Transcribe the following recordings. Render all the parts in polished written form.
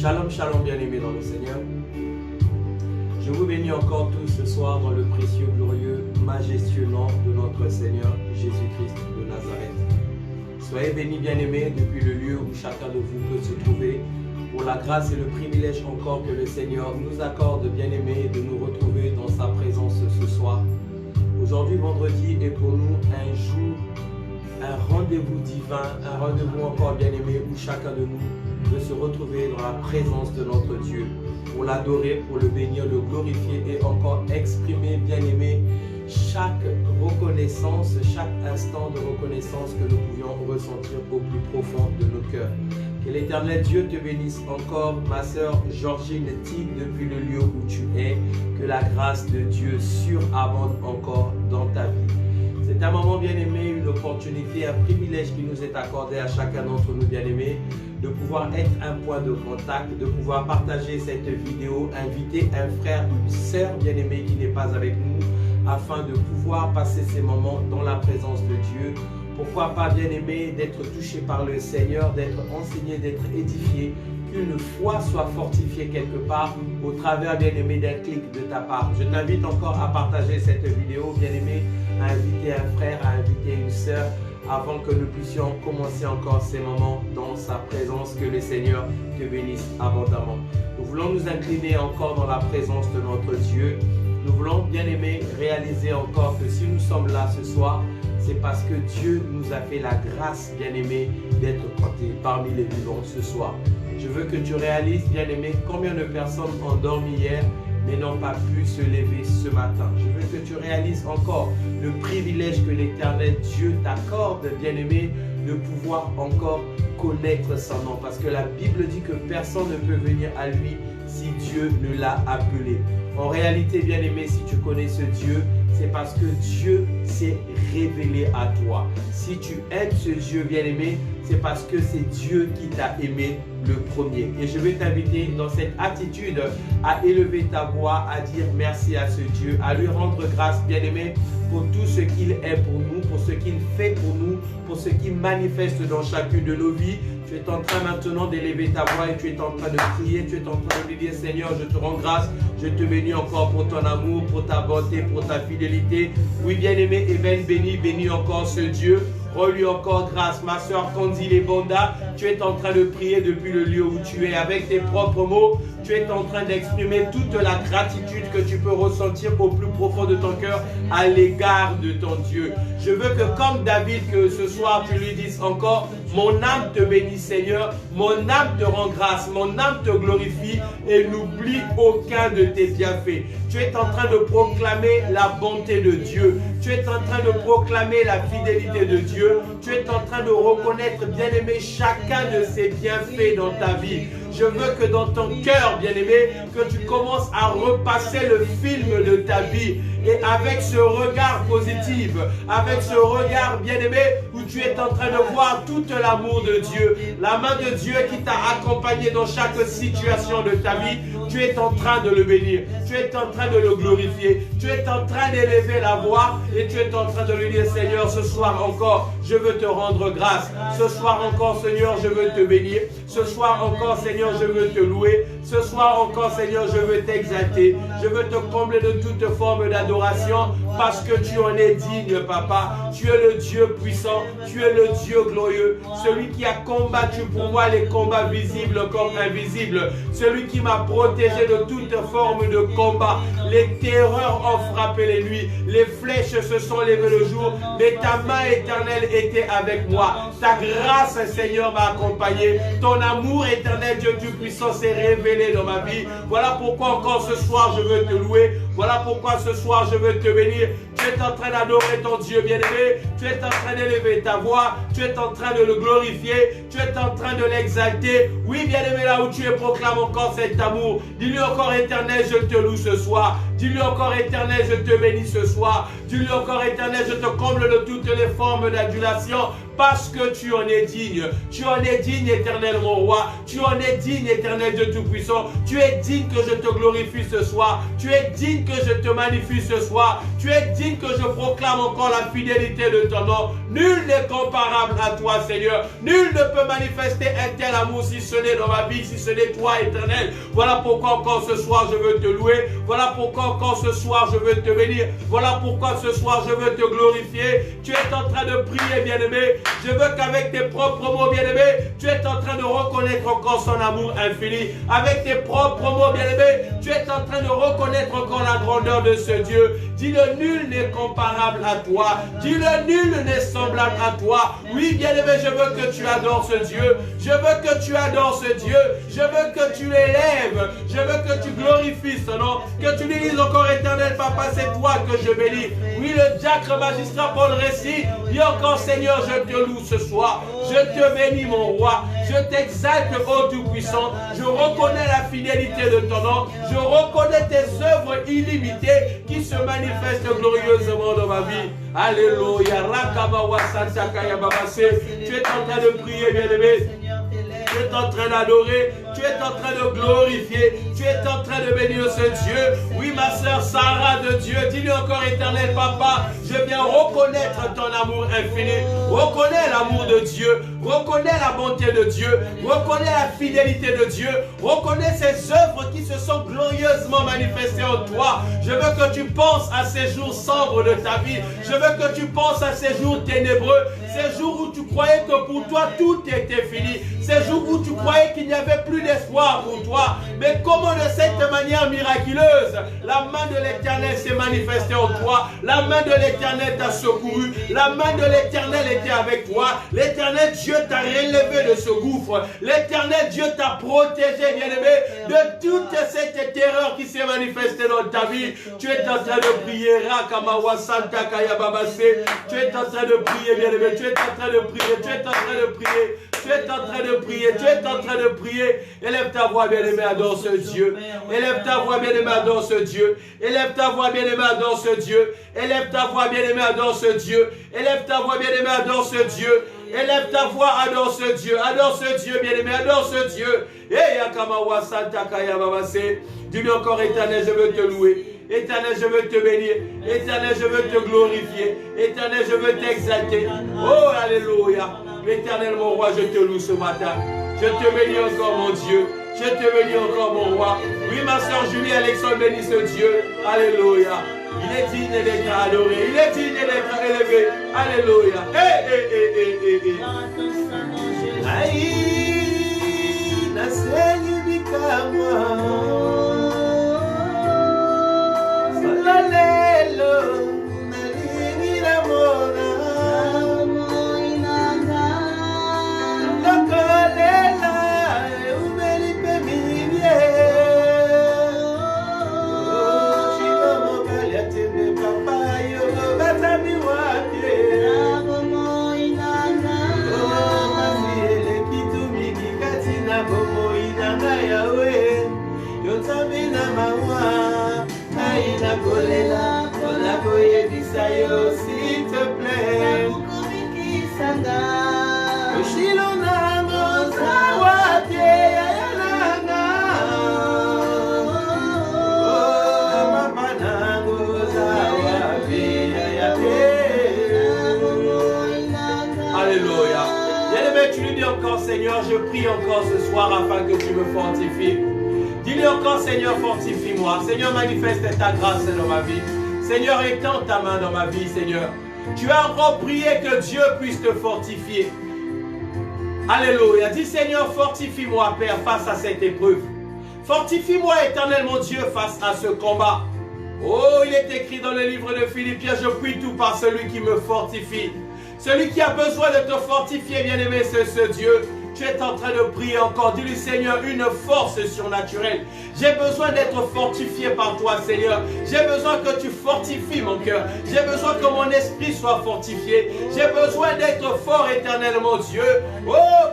Shalom, shalom, bien-aimés dans le Seigneur. Je vous bénis encore tous ce soir dans le précieux, glorieux, majestueux nom de notre Seigneur Jésus-Christ de Nazareth. Soyez bénis, bien-aimés, depuis le lieu où chacun de vous peut se trouver, pour la grâce et le privilège encore que le Seigneur nous accorde, bien-aimés, de nous retrouver dans sa présence ce soir. Aujourd'hui, vendredi, est pour nous un jour, un rendez-vous divin, un rendez-vous encore, bien-aimé, où chacun de nous peut se retrouver dans la présence de notre Dieu, pour l'adorer, pour le bénir, le glorifier et encore exprimer, bien-aimé, chaque reconnaissance, chaque instant de reconnaissance que nous pouvions ressentir au plus profond de nos cœurs. Que l'Éternel Dieu te bénisse encore, ma sœur Georgine Tig, depuis le lieu où tu es. Que la grâce de Dieu surabonde encore dans ta vie. C'est un moment bien-aimé, une opportunité, un privilège qui nous est accordé à chacun d'entre nous bien-aimés, de pouvoir être un point de contact, de pouvoir partager cette vidéo, inviter un frère, une sœur bien-aimée qui n'est pas avec nous, afin de pouvoir passer ces moments dans la présence de Dieu. Pourquoi pas, bien-aimé, d'être touché par le Seigneur, d'être enseigné, d'être édifié, qu'une foi soit fortifiée quelque part au travers, bien-aimé, d'un clic de ta part. Je t'invite encore à partager cette vidéo, bien-aimé, à inviter un frère, à inviter une sœur, avant que nous puissions commencer encore ces moments dans sa présence. Que le Seigneur te bénisse abondamment. Nous voulons nous incliner encore dans la présence de notre Dieu. Nous voulons, bien-aimé, réaliser encore que si nous sommes là ce soir, c'est parce que Dieu nous a fait la grâce, bien-aimé, d'être parmi les vivants ce soir. Je veux que tu réalises, bien-aimé, combien de personnes ont dormi hier mais n'ont pas pu se lever ce matin. Je veux que tu réalises encore le privilège que l'Éternel Dieu t'accorde, bien-aimé, de pouvoir encore connaître son nom. Parce que la Bible dit que personne ne peut venir à lui si Dieu ne l'a appelé. En réalité, bien-aimé, si tu connais ce Dieu, c'est parce que Dieu s'est révélé à toi. Si tu aimes ce Dieu, bien-aimé, c'est parce que c'est Dieu qui t'a aimé le premier. Et je vais t'inviter dans cette attitude à élever ta voix, à dire merci à ce Dieu, à lui rendre grâce, bien-aimé, pour tout ce qu'il est pour nous, pour ce qu'il fait pour nous, pour ce qu'il manifeste dans chacune de nos vies. Tu es en train maintenant d'élever ta voix et tu es en train de prier, tu es en train de lui dire: Seigneur, je te rends grâce, je te bénis encore pour ton amour, pour ta bonté, pour ta fidélité. Oui, bien-aimé, et bien béni, bénis encore ce Dieu. Rends-lui encore grâce, ma soeur Kanzile Bonda. Tu es en train de prier depuis le lieu où tu es avec tes propres mots. Tu es en train d'exprimer toute la gratitude que tu peux ressentir au plus profond de ton cœur à l'égard de ton Dieu. Je veux que comme David, que ce soir tu lui dises encore: mon âme te bénit Seigneur, mon âme te rend grâce, mon âme te glorifie et n'oublie aucun de tes bienfaits. Tu es en train de proclamer la bonté de Dieu. Tu es en train de proclamer la fidélité de Dieu. Tu es en train de reconnaître, bien-aimé, chacun de ses bienfaits dans ta vie. Je veux que dans ton cœur, bien-aimé, que tu commences à repasser le film de ta vie. Et avec ce regard positif, avec ce regard, bien-aimé, où tu es en train de voir tout l'amour de Dieu, la main de Dieu qui t'a accompagné dans chaque situation de ta vie, tu es en train de le bénir, tu es en train de le glorifier, tu es en train d'élever la voix et tu es en train de lui dire: Seigneur, ce soir encore, je veux te rendre grâce. Ce soir encore, Seigneur, je veux te bénir. Ce soir encore, Seigneur, je veux te louer. Ce soir encore, Seigneur, je veux t'exalter. Je veux te combler de toute forme d'adoration parce que tu en es digne, Papa. Tu es le Dieu puissant, tu es le Dieu glorieux, celui qui a combattu pour moi les combats visibles comme invisibles, celui qui m'a protégé de toute forme de combat. Les terreurs ont frappé les nuits, les flèches se sont levées le jour, mais ta main éternelle était avec moi. Ta grâce, Seigneur, m'a accompagné. Ton amour éternel, Dieu du puissant, s'est révélé dans ma vie. Voilà pourquoi encore ce soir je veux te louer. Voilà pourquoi ce soir je veux te bénir. Tu es en train d'adorer ton Dieu bien-aimé. Tu es en train d'élever ta voix. Tu es en train de le glorifier. Tu es en train de l'exalter. Oui, bien-aimé, là où tu es, proclame encore cet amour. Dis-lui encore: Éternel, je te loue ce soir. Dis-lui encore, Éternel, je te bénis ce soir. Dis-lui encore, Éternel, je te comble de toutes les formes d'adulation parce que tu en es digne. Tu en es digne, Éternel, mon roi. Tu en es digne, Éternel Dieu Tout-Puissant. Tu es digne que je te glorifie ce soir. Tu es digne que je te magnifie ce soir. Tu es digne que je proclame encore la fidélité de ton nom. Nul n'est comparable à toi, Seigneur. Nul ne peut manifester un tel amour si ce n'est dans ma vie, si ce n'est toi, Éternel. Voilà pourquoi encore ce soir je veux te louer. Voilà pourquoi encore ce soir je veux te bénir. Voilà pourquoi ce soir je veux te glorifier. Tu es en train de prier, bien-aimé. Je veux qu'avec tes propres mots, bien-aimé, tu es en train de reconnaître encore son amour infini. Avec tes propres mots, bien-aimé, tu es en train de reconnaître encore la grandeur de ce Dieu. Dis-le, nul n'est comparable à toi. Dis-le, nul n'est semblable à toi. Oui, bien-aimé, je veux que tu adores ce Dieu. Je veux que tu adores ce Dieu. Je veux que tu l'élèves. Je veux que tu glorifies son nom. Que tu lui dises encore, Éternel Papa, c'est toi que je bénis. Oui, le diacre magistrat Paul récit. Dis encore, Seigneur, je te loue ce soir. Je te bénis, mon roi. Je t'exalte, ô Tout-Puissant. Je reconnais la fidélité de ton nom. Je reconnais tes œuvres illimitées qui se manifestent glorieusement dans ma vie. Alléluia. Tu es en train de prier, bien-aimé. Tu es en train d'adorer, tu es en train de glorifier, tu es en train de bénir ce Dieu. Oui, ma soeur Sarah de Dieu, dis-lui encore, Éternel Papa, je viens reconnaître ton amour infini. Reconnais l'amour de Dieu, reconnais la bonté de Dieu, reconnais la fidélité de Dieu, reconnais ces œuvres qui se sont glorieusement manifestées en toi. Je veux que tu penses à ces jours sombres de ta vie. Je veux que tu penses à ces jours ténébreux, ces jours où tu croyais que pour toi tout était fini, ces jours où tu croyais qu'il n'y avait plus d'espoir pour toi. Mais comment de cette manière miraculeuse, la main de l'Éternel s'est manifestée en toi, la main de l'Éternel t'a secouru, la main de l'Éternel était avec toi, l'Éternel Dieu t'a relevé de ce gouffre, l'Éternel Dieu t'a protégé, bien-aimé, de toute cette terreur qui s'est manifestée dans ta vie. Tu es en train de prier, Rakamawa Santa Kayababase. Tu es en train de prier, bien-aimé, tu es en train de prier, tu es en train de prier. Tu es en train de prier, tu es en train de prier. Élève ta voix, bien-aimé, adore ce Dieu. Élève ta voix, bien-aimé, adore ce Dieu. Élève ta voix, bien-aimé, adore ce Dieu. Élève ta voix, bien-aimé, adore ce Dieu. Élève ta voix, bien-aimé, adore ce Dieu. Élève ta voix, adore ce Dieu. Adore ce Dieu, bien-aimé, adore ce Dieu. Et Yakamawa Santa Kaya Babase. Dis-lui encore, Éternel, je veux te louer. Éternel, je veux te bénir. Éternel, je veux te glorifier. Éternel, je veux t'exalter. Oh, alléluia. Éternel, mon roi, je te loue ce matin. Je te bénis encore, mon Dieu. Je te bénis encore, mon roi. Oui, ma soeur Julie Alexandre, bénis ce Dieu. Alléluia. Il est digne d'être adoré. Il est digne d'être élevé. Alléluia. Aïe, la Seigneur bikama. Salalelo, nalingi la mona. S'il te plaît, alléluia. Bien-aimé, tu lui dis encore, Seigneur, je prie encore ce soir afin que tu me fortifies. Dis-lui encore, Seigneur, fortifie-moi. Seigneur, manifeste ta grâce dans ma vie. Seigneur, étends ta main dans ma vie, Seigneur. Tu as encore prié que Dieu puisse te fortifier. Alléluia. Dis, Seigneur, fortifie-moi, Père, face à cette épreuve. Fortifie-moi, éternel mon Dieu, face à ce combat. Oh, il est écrit dans le livre de Philippiens, je prie tout par celui qui me fortifie. Celui qui a besoin de te fortifier, bien-aimé, c'est ce Dieu. Tu es en train de prier encore. Dis-lui, Seigneur, une force surnaturelle. J'ai besoin d'être fortifié par toi, Seigneur. J'ai besoin que tu fortifies mon cœur. J'ai besoin que mon esprit soit fortifié. J'ai besoin d'être fort, éternel mon Dieu. Oh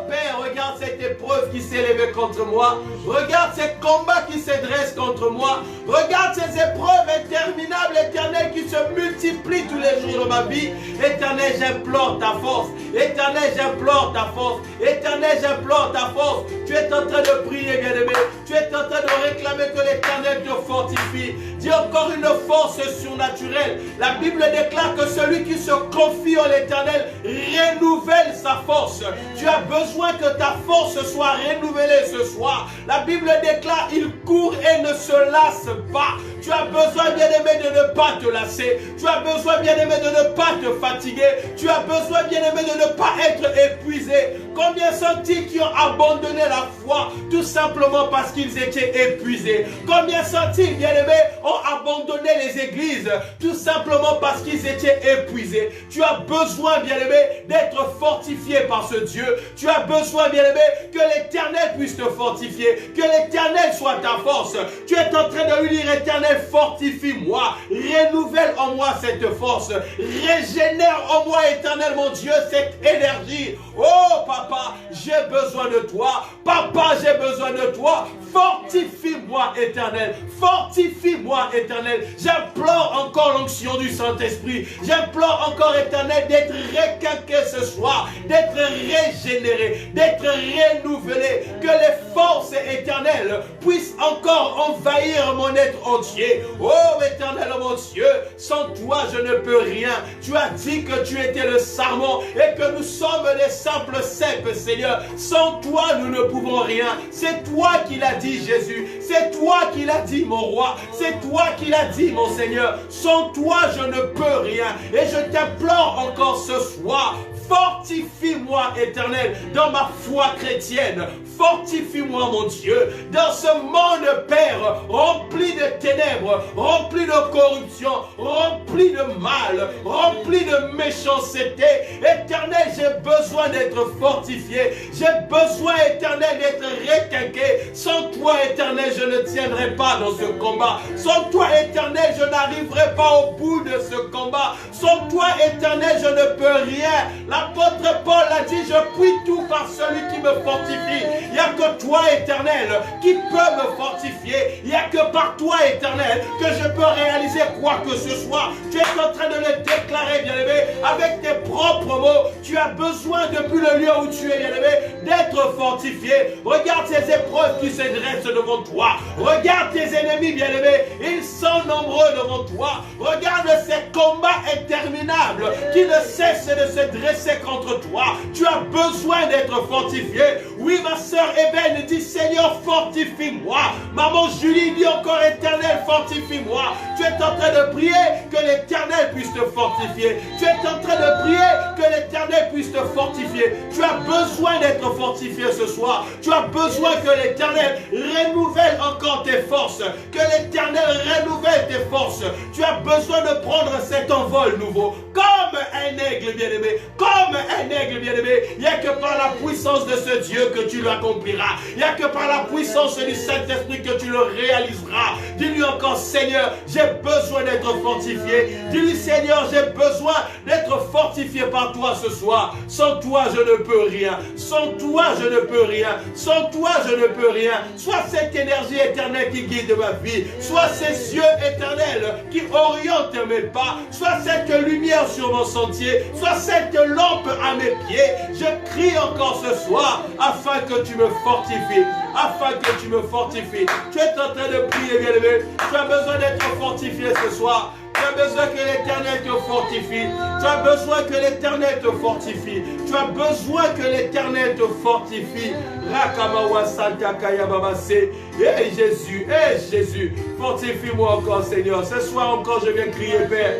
Père, regarde cette épreuve qui s'est levée contre moi. Regarde ces combats qui se dressent contre moi. Regarde ces épreuves interminables, éternel, qui se multiplient tous les jours de ma vie. Éternel, j'implore ta force. Éternel, j'implore ta force. Éternel, j'implore ta force. Tu es en train de prier, bien-aimé. Tu es en train de réclamer que l'Éternel te fortifie. Dis encore une force surnaturelle. La Bible déclare que celui qui se confie en l'Éternel renouvelle sa force. Tu as besoin que ta force soit renouvelée ce soir. La Bible déclare, il court et ne se lasse pas. Tu as besoin, bien-aimé, de ne pas te lasser. Tu as besoin, bien-aimé, de ne pas te fatiguer. Tu as besoin, bien-aimé, de ne pas être épuisé. Combien sont-ils qui ont abandonné la foi tout simplement parce qu'ils étaient épuisés? Combien sont-ils, bien-aimés, ont abandonné les églises tout simplement parce qu'ils étaient épuisés? Tu as besoin, bien-aimé, d'être fortifié par ce Dieu. Tu as besoin, bien-aimé, que l'Éternel puisse te fortifier, que l'Éternel soit ta force. Tu es en train de lui dire, Éternel, fortifie-moi, renouvelle en moi cette force, régénère en moi, Éternel, mon Dieu, cette énergie. Oh, Papa, j'ai besoin de toi. Papa, j'ai besoin de toi. Fortifie-moi, Éternel. Fortifie-moi, Éternel. J'implore encore l'onction du Saint-Esprit. J'implore encore, Éternel, d'être requinqué ce soir, d'être régénéré, d'être renouvelé. Que les forces éternelles puissent encore envahir mon être entier. Oh, Éternel, mon Dieu, sans toi, je ne peux rien. Tu as dit que tu étais le sarment et que nous sommes des simples cèpes, Seigneur. Sans toi, nous ne pouvons rien. C'est toi qui l'as dit, Jésus. C'est toi qui l'as dit, mon roi. C'est toi qui l'as dit, mon Seigneur. Sans toi, je ne peux rien. Et je t'implore encore ce soir, fortifie-moi, Éternel, dans ma foi chrétienne. Fortifie-moi, mon Dieu, dans ce monde, Père, rempli de ténèbres, rempli de corruption, rempli de mal, rempli de méchanceté. Éternel, j'ai besoin d'être fortifié. J'ai besoin, Éternel, d'être requinqué. Sans toi, Éternel, je ne tiendrai pas dans ce combat. Sans toi, Éternel, je n'arriverai pas au bout de ce combat. Sans toi, Éternel, je ne peux rien. L'apôtre Paul a dit, je puis tout par celui qui me fortifie. Il n'y a que toi, Éternel, qui peut me fortifier. Il n'y a que par toi, Éternel, que je peux réaliser quoi que ce soit. Tu es en train de le déclarer, bien-aimé, avec tes propres mots. Tu as besoin, depuis le lieu où tu es, bien-aimé, d'être fortifié. Regarde ces épreuves qui se dressent devant toi. Regarde tes ennemis, bien-aimé. Ils sont nombreux devant toi. Regarde ces combats interminables qui ne cessent de se dresser contre toi. Tu as besoin d'être fortifié. Oui, ma soeur Eben dit, Seigneur, fortifie-moi. Maman Julie dit encore, Éternel, fortifie-moi. Tu es en train de prier que l'Éternel puisse te fortifier. Tu es en train de prier que l'Éternel puisse te fortifier. Tu as besoin d'être fortifié ce soir. Tu as besoin que l'Éternel renouvelle encore tes forces. Que l'Éternel renouvelle tes forces. Tu as besoin de prendre cet envol nouveau. Comme un aigle, bien-aimé. Comme un aigle, bien-aimé. Il n'y a que par la puissance de ce Dieu que tu l'accompliras. Il n'y a que par la puissance du Saint-Esprit que tu le réaliseras. Dis-lui encore, Seigneur, j'ai besoin d'être fortifié. Dis-lui, Seigneur, j'ai besoin d'être fortifié par toi ce soir. Sans toi, je ne peux rien. Sans toi, je ne peux rien. Sans toi, je ne peux rien. Soit cette énergie éternelle qui guide ma vie. Soit ces yeux éternels qui orientent mes pas. Soit cette lumière sur mon sentier. Soit cette lampe à mes pieds. Je crie encore ce soir afin que tu me fortifies. Afin que tu me fortifies. Tu es en train de prier, bien-aimé. Tu as besoin d'être fortifié ce soir. Tu as besoin que l'Éternel te fortifie. Tu as besoin que l'Éternel te fortifie. Tu as besoin que l'Éternel te fortifie. Rakamawa Santa Kaya Babase. Eh Jésus, Jésus, fortifie-moi encore, Seigneur. Ce soir encore, je viens crier, Père.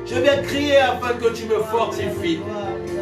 Je viens crier afin que tu me fortifies.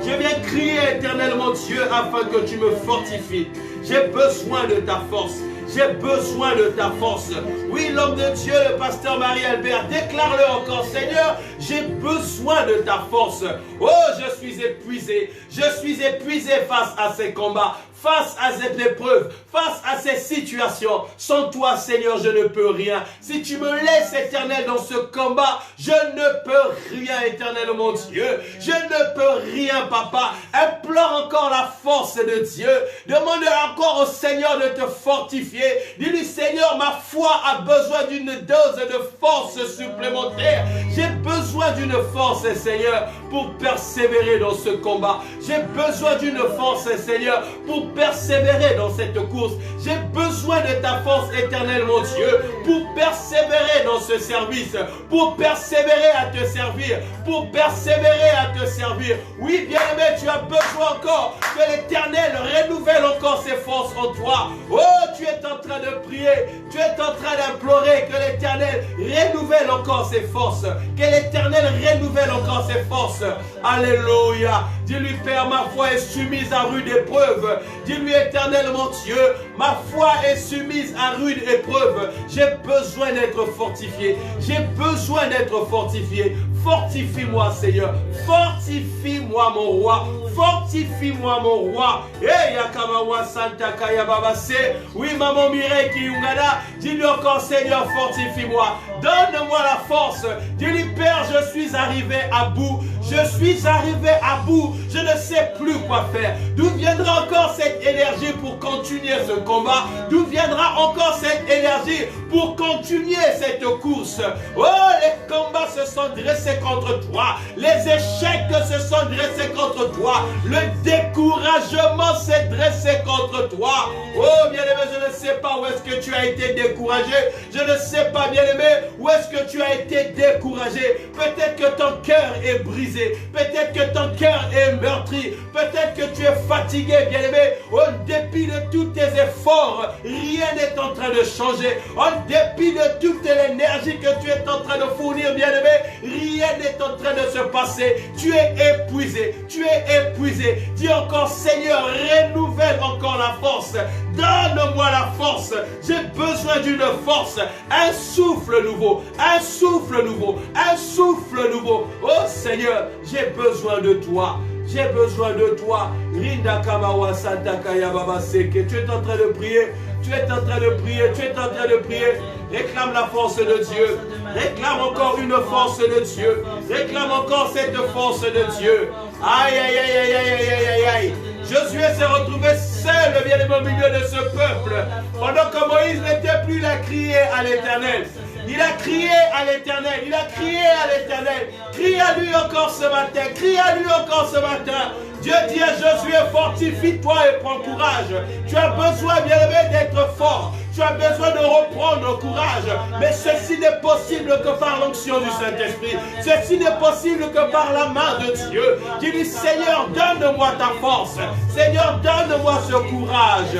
Je viens crier, Éternel mon Dieu, afin que tu me fortifies. J'ai besoin de ta force. J'ai besoin de ta force. Oui, l'homme de Dieu, le pasteur Marie-Albert, déclare-le encore, Seigneur, j'ai besoin de ta force. Oh, je suis épuisé. Je suis épuisé face à ces combats, face à cette épreuve, face à ces situations. Sans toi, Seigneur, je ne peux rien. Si tu me laisses, Éternel, dans ce combat, je ne peux rien, Éternel, mon Dieu. Je ne peux rien, Papa. Implore encore la force de Dieu. Demande encore au Seigneur de te fortifier. Dis-lui, Seigneur, ma foi a besoin d'une dose de force supplémentaire. J'ai besoin d'une force, Seigneur, pour persévérer dans ce combat. J'ai besoin d'une force, Seigneur, pour persévérer dans cette course. J'ai besoin de ta force, éternelle, mon Dieu, pour persévérer dans ce service, pour persévérer à te servir, pour persévérer à te servir. Oui, bien-aimé, tu as besoin encore que l'Éternel renouvelle encore ses forces en toi. Oh, tu es en train de prier, tu es en train d'implorer que l'Éternel renouvelle encore ses forces, que l'Éternel renouvelle encore ses forces. Alléluia. Dis-lui, Père, ma foi est soumise à rude épreuve. Dis-lui, Éternel, mon Dieu, ma foi est soumise à rude épreuve. J'ai besoin d'être fortifié. J'ai besoin d'être fortifié. Fortifie-moi, Seigneur. Fortifie-moi, mon roi. Fortifie-moi, mon roi. Hey, Yakamawa Santa Kaya Babase. Oui, maman Mireille Kiyungada. Dis-lui encore, Seigneur, fortifie-moi. Donne-moi la force. Dis-lui, Père, je suis arrivé à bout. Je suis arrivé à bout. Je ne sais plus quoi faire. D'où viendra encore cette énergie pour continuer ce combat? D'où viendra encore cette énergie pour continuer cette course? Oh, les combats se sont dressés contre toi. Les échecs se sont dressés contre toi. Le découragement s'est dressé contre toi. Oh, bien-aimé, je ne sais pas où est-ce que tu as été découragé. Je ne sais pas, bien-aimé, où est-ce que tu as été découragé. Peut-être que ton cœur est brisé. Peut-être que ton cœur est meurtri. Peut-être que tu es fatigué, bien-aimé. En dépit de tous tes efforts, rien n'est en train de changer. En dépit de toute l'énergie que tu es en train de fournir, bien-aimé, rien n'est en train de se passer. Tu es épuisé. Tu es épuisé. Dis encore, Seigneur, renouvelle encore la force. Donne-moi la force. J'ai besoin d'une force. Un souffle nouveau. Un souffle nouveau. Un souffle nouveau. Oh Seigneur, j'ai besoin de toi. J'ai besoin de toi. Rinda Kamawa Santa Kaya Baba Seke. Tu es en train de prier. Tu es en train de prier. Tu es en train de prier. Réclame la force de Dieu. Réclame encore une force de Dieu. Réclame encore cette force de Dieu. Aïe, aïe, aïe, aïe, aïe, aïe, aïe, aïe. Josué s'est retrouvé seul, bien aimé, au milieu de ce peuple. Pendant que Moïse n'était plus, il a crié à l'Éternel. Il a crié à l'Éternel. Il a crié à l'Éternel. Crie à lui encore ce matin. Crie à lui encore ce matin. Dieu dit à Josué, fortifie-toi et prends courage. Tu as besoin, bien-aimé, d'être fort. Tu as besoin de reprendre courage. Mais ceci n'est possible que par l'onction du Saint-Esprit. Ceci n'est possible que par la main de Dieu. Dis-lui, Seigneur, donne-moi ta force. Seigneur, donne-moi ce courage.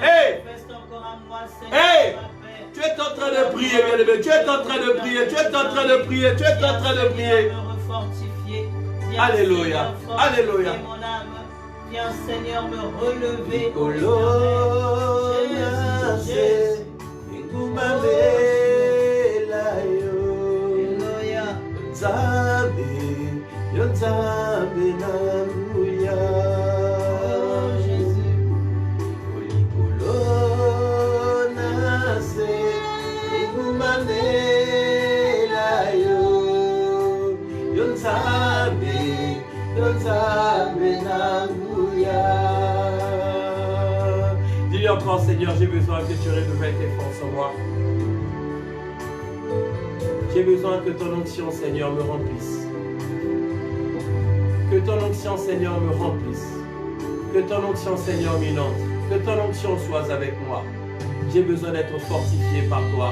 Hey! Hey! Tu es en train de prier, bien-aimé. Tu es en train de prier. Tu es en train de prier. Tu es en train de prier. Alléluia. Alléluia. Viens, Seigneur, me relever. Dis-lui encore, Seigneur, j'ai besoin que tu renouvelles tes forces en moi. J'ai besoin que ton onction, Seigneur, me remplisse. Que ton onction, Seigneur, me remplisse. Que ton onction, Seigneur, m'inonde. Que ton onction soit avec moi. J'ai besoin d'être fortifié par toi.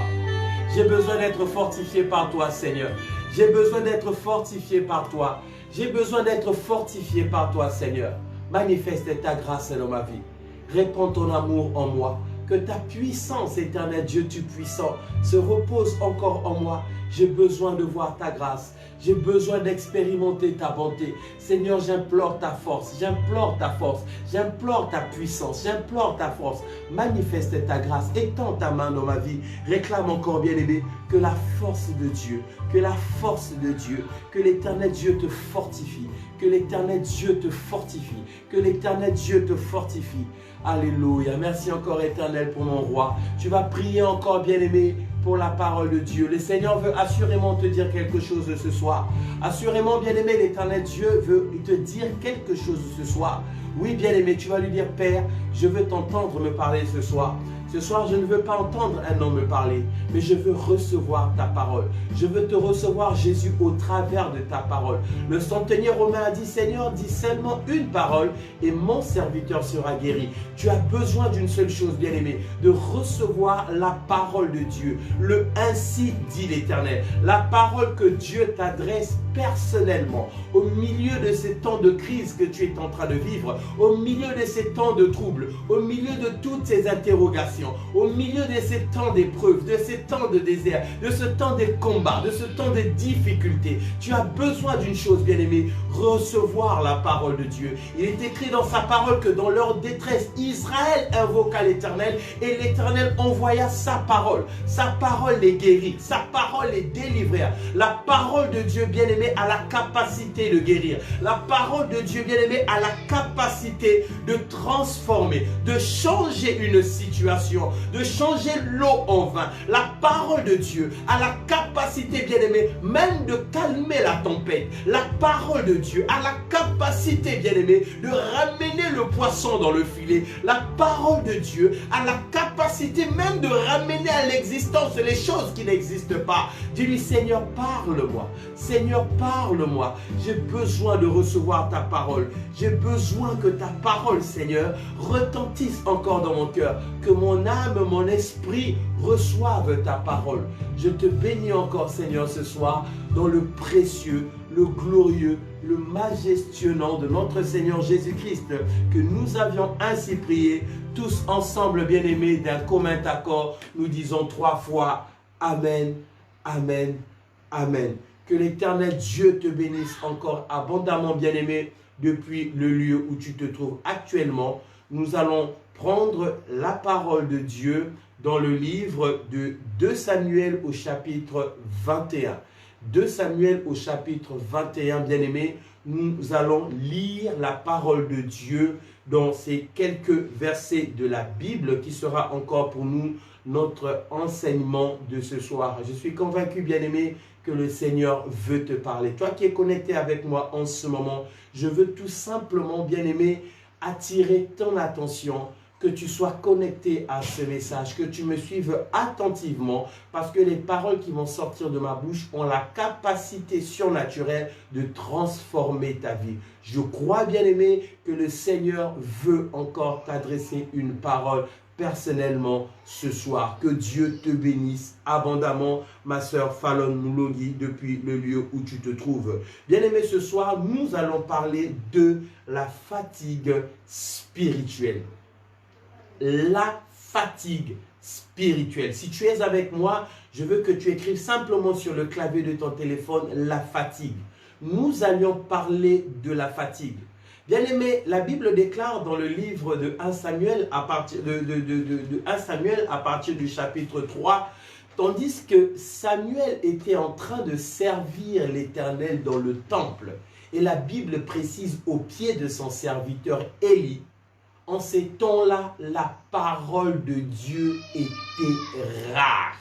J'ai besoin d'être fortifié par toi, Seigneur. J'ai besoin d'être fortifié par toi. J'ai besoin d'être fortifié par toi, Seigneur. Manifeste ta grâce dans ma vie. Répands ton amour en moi. Que ta puissance, éternel Dieu, tu puissant, se repose encore en moi. J'ai besoin de voir ta grâce. J'ai besoin d'expérimenter ta bonté. Seigneur, j'implore ta force, j'implore ta force, j'implore ta puissance, j'implore ta force. Manifeste ta grâce, étends ta main dans ma vie. Réclame encore, bien-aimé, que la force de Dieu, que la force de Dieu, que l'Éternel Dieu te fortifie, que l'Éternel Dieu te fortifie, que l'Éternel Dieu te fortifie. Alléluia. Merci encore, Éternel, pour mon roi. Tu vas prier encore, bien-aimé, pour la parole de Dieu. Le Seigneur veut assurément te dire quelque chose ce soir. Assurément, bien-aimé, l'Éternel Dieu veut te dire quelque chose ce soir. Oui, bien-aimé, tu vas lui dire, Père, je veux t'entendre me parler ce soir. Ce soir, je ne veux pas entendre un homme me parler, mais je veux recevoir ta parole. Je veux te recevoir, Jésus, au travers de ta parole. Le centenier romain a dit, Seigneur, dis seulement une parole et mon serviteur sera guéri. Tu as besoin d'une seule chose, bien-aimé, de recevoir la parole de Dieu. Le ainsi dit l'Éternel. La parole que Dieu t'adresse personnellement au milieu de ces temps de crise que tu es en train de vivre, au milieu de ces temps de troubles, au milieu de toutes ces interrogations, au milieu de ces temps d'épreuves, de ces temps de désert, de ce temps de combat, de ce temps de difficulté. Tu as besoin d'une chose, bien-aimé, recevoir la parole de Dieu. Il est écrit dans sa parole que dans leur détresse, Israël invoqua l'Éternel et l'Éternel envoya sa parole. Sa parole les guérit, sa parole les délivra. La parole de Dieu, bien-aimé, a la capacité de guérir. La parole de Dieu, bien-aimé, a la capacité de transformer, de changer une situation, de changer l'eau en vin. La parole de Dieu a la capacité, bien-aimé, même de calmer la tempête. La parole de Dieu a la capacité, bien-aimé, de ramener le poisson dans le filet. La parole de Dieu a la capacité même de ramener à l'existence les choses qui n'existent pas. Dis-lui, Seigneur, parle-moi. Seigneur, parle-moi. J'ai besoin de recevoir ta parole. J'ai besoin que ta parole, Seigneur, retentisse encore dans mon cœur. Que mon âme, mon esprit reçoivent ta parole. Je te bénis encore, Seigneur, ce soir, dans le précieux, le glorieux, le majestueux nom de notre Seigneur Jésus-Christ, que nous avions ainsi prié, tous ensemble, bien-aimés, d'un commun accord. Nous disons 3 fois Amen, Amen, Amen. Que l'Éternel Dieu te bénisse encore abondamment, bien-aimé, depuis le lieu où tu te trouves actuellement. Nous allons prendre la parole de Dieu dans le livre de 2 Samuel au chapitre 21. 2 Samuel au chapitre 21, bien-aimés, nous allons lire la parole de Dieu dans ces quelques versets de la Bible qui sera encore pour nous notre enseignement de ce soir. Je suis convaincu, bien-aimé, que le Seigneur veut te parler. Toi qui es connecté avec moi en ce moment, je veux tout simplement, bien-aimé, attirer ton attention, que tu sois connecté à ce message, que tu me suives attentivement, parce que les paroles qui vont sortir de ma bouche ont la capacité surnaturelle de transformer ta vie. Je crois, bien-aimé, que le Seigneur veut encore t'adresser une parole personnellement ce soir. Que Dieu te bénisse abondamment, ma sœur Fallon Moulogi, depuis le lieu où tu te trouves. Bien-aimé, ce soir, nous allons parler de la fatigue spirituelle. La fatigue spirituelle. Si tu es avec moi, je veux que tu écrives simplement sur le clavier de ton téléphone la fatigue. Nous allions parler de la fatigue. Bien-aimé, la Bible déclare dans le livre de 1 Samuel à partir de 1 Samuel à partir du chapitre 3, tandis que Samuel était en train de servir l'Éternel dans le temple. Et la Bible précise au pied de son serviteur Élie, en ces temps-là, la parole de Dieu était rare.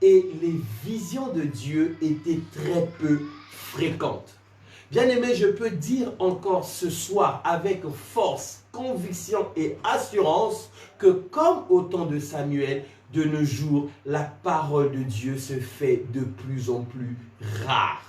Et les visions de Dieu étaient très peu fréquentes. Bien-aimé, je peux dire encore ce soir avec force, conviction et assurance que comme au temps de Samuel, de nos jours, la parole de Dieu se fait de plus en plus rare.